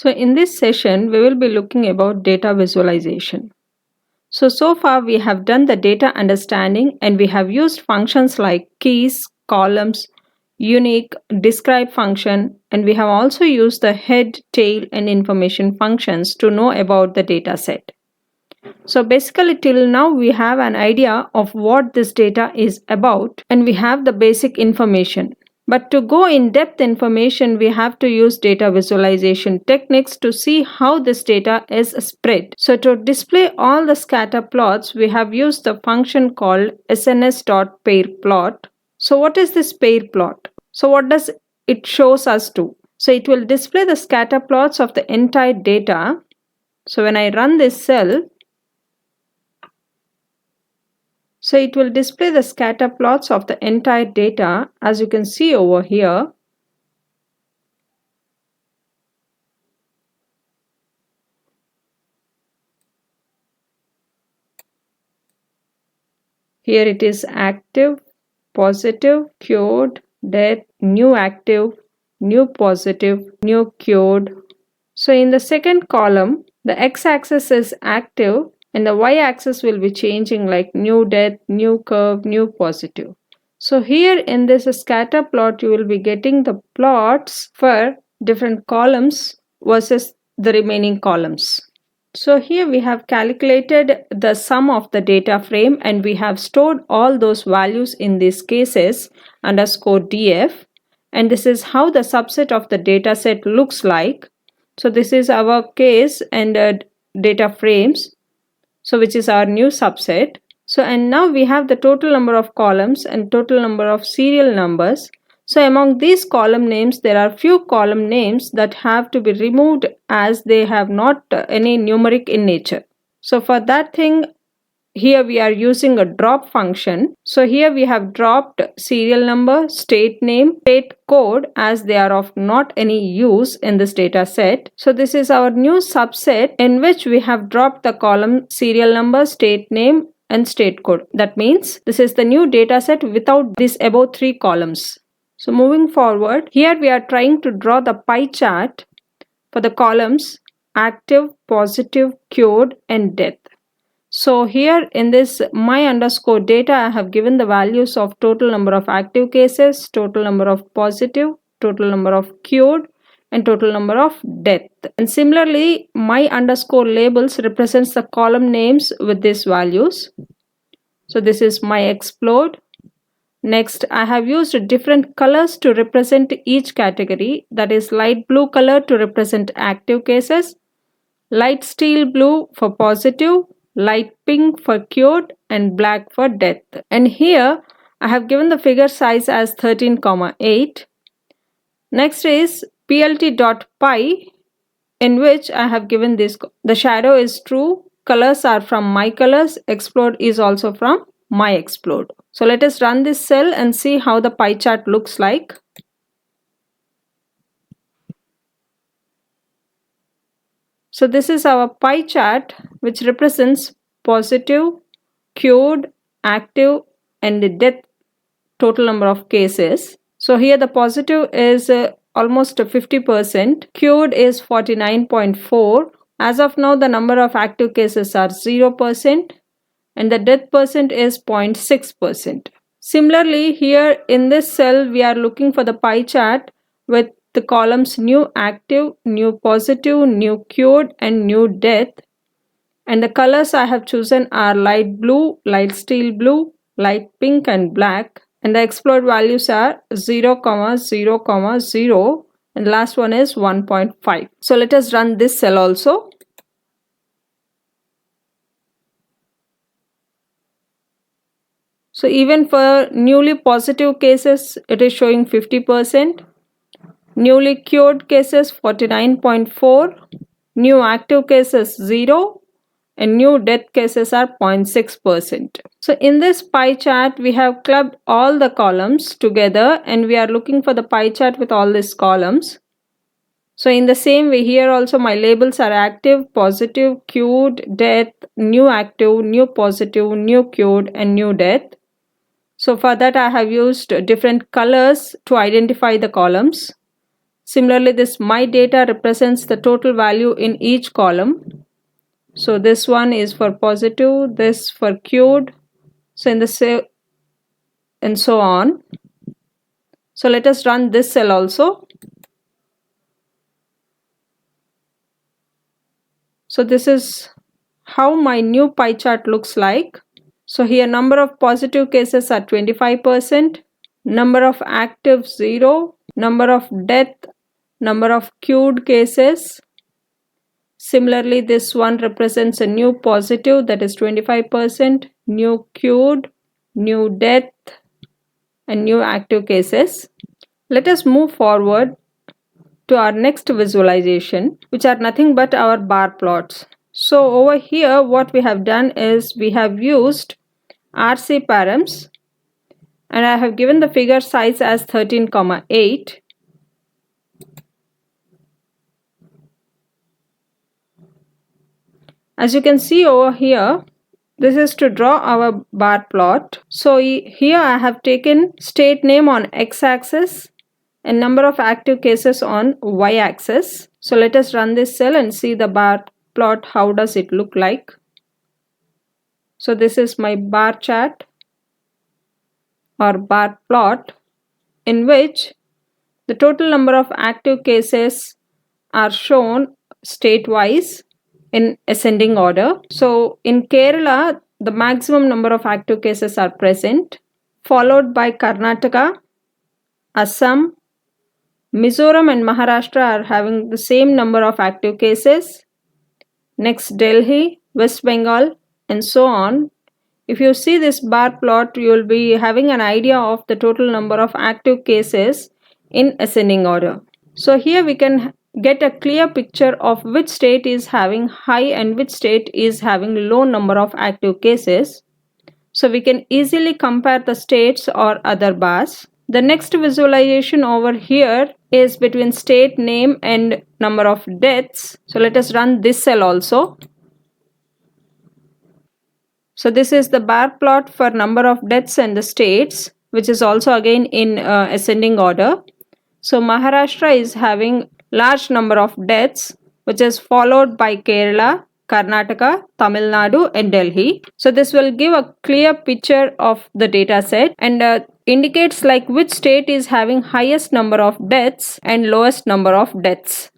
So in this session, we will be looking about data visualization. So far we have done the data understanding and we have used functions like keys, columns, unique, describe function, and we have also used the head, tail, and information functions to know about the data set. So basically till now we have an idea of what this data is about and we have the basic information. But to go in depth information, we have to use data visualization techniques to see how this data is spread. So to display all the scatter plots, we have used the function called sns.pairPlot. So what is this pair plot? So what does it shows us to? So it will display the scatter plots of the entire data. So when I run this cell, so it will display the scatter plots of the entire data as you can see over here. Here it is active, positive, cured, death, new active, new positive, new cured. So in the second column, the x-axis is active and the y-axis will be changing like new death, new curve, new positive. So here in this scatter plot, you will be getting the plots for different columns versus the remaining columns. So here we have calculated the sum of the data frame and we have stored all those values in these cases _df, and this is how the subset of the data set looks like. So this is our case and data frames, so which is our new subset. So and now we have the total number of columns and total number of serial numbers. So among these column names, there are few column names that have to be removed as they have not any numeric in nature. So for that thing, here we are using a drop function. So here we have dropped serial number, state name, state code as they are of not any use in this data set. So this is our new subset in which we have dropped the column serial number, state name, and state code. That means this is the new data set without these above three columns. So moving forward, here we are trying to draw the pie chart for the columns active, positive, cured, and death. So here in this my_data, I have given the values of total number of active cases, total number of positive, total number of cured, and total number of death. And similarly, my_labels represents the column names with these values. So this is my explode. Next, I have used different colors to represent each category. That is light blue color to represent active cases, light steel blue for positive, light pink for cured, and black for death. And here I have given the figure size as 13,8. Next is plt.py, in which I have given this. The shadow is true, colors are from my colors, explode is also from my explode. So let us run this cell and see how the pie chart looks like. So this is our pie chart which represents positive, cured, active, and the death total number of cases. So here the positive is almost 50%, cured is 49.4. As of now the number of active cases are 0% and the death percent is 0.6%. Similarly, here in this cell we are looking for the pie chart with the columns new active, new positive, new cured, and new death. And the colors I have chosen are light blue, light steel blue, light pink, and black. And the explode values are 0, 0, 0, and the last one is 1.5. So let us run this cell also. So even for newly positive cases, it is showing 50%. Newly cured cases 49.4, new active cases 0, and new death cases are 0.6%. So in this pie chart, we have clubbed all the columns together and we are looking for the pie chart with all these columns. So in the same way here also my labels are active, positive, cured, death, new active, new positive, new cured, and new death. So for that I have used different colors to identify the columns. Similarly, this my data represents the total value in each column. So this one is for positive, this for cured, so in the cell and so on. So let us run this cell also. So this is how my new pie chart looks like. So here number of positive cases are 25%, number of active 0, number of death, number of cured cases. Similarly, this one represents a new positive, that is 25%, new cured, new death, and new active cases. Let us move forward to our next visualization, which are nothing but our bar plots. So over here what we have done is we have used RC params, and I have given the figure size as 13,8. As you can see over here, this is to draw our bar plot. So here I have taken state name on x-axis and number of active cases on y-axis. So let us run this cell and see the bar plot. How does it look like? So this is my bar chart or bar plot, in which the total number of active cases are shown state-wise in ascending order. So in Kerala, the maximum number of active cases are present, followed by Karnataka, Assam, Mizoram and Maharashtra are having the same number of active cases. Next, Delhi, West Bengal, and so on. If you see this bar plot, you will be having an idea of the total number of active cases in ascending order. So here we can get a clear picture of which state is having high and which state is having low number of active cases. So we can easily compare the states or other bars. The next visualization over here is between state name and number of deaths. So let us run this cell also. So this is the bar plot for number of deaths and the states, which is also again in ascending order. So Maharashtra is having large number of deaths, which is followed by Kerala, Karnataka, Tamil Nadu and Delhi. So this will give a clear picture of the data set and indicates like which state is having highest number of deaths and lowest number of deaths.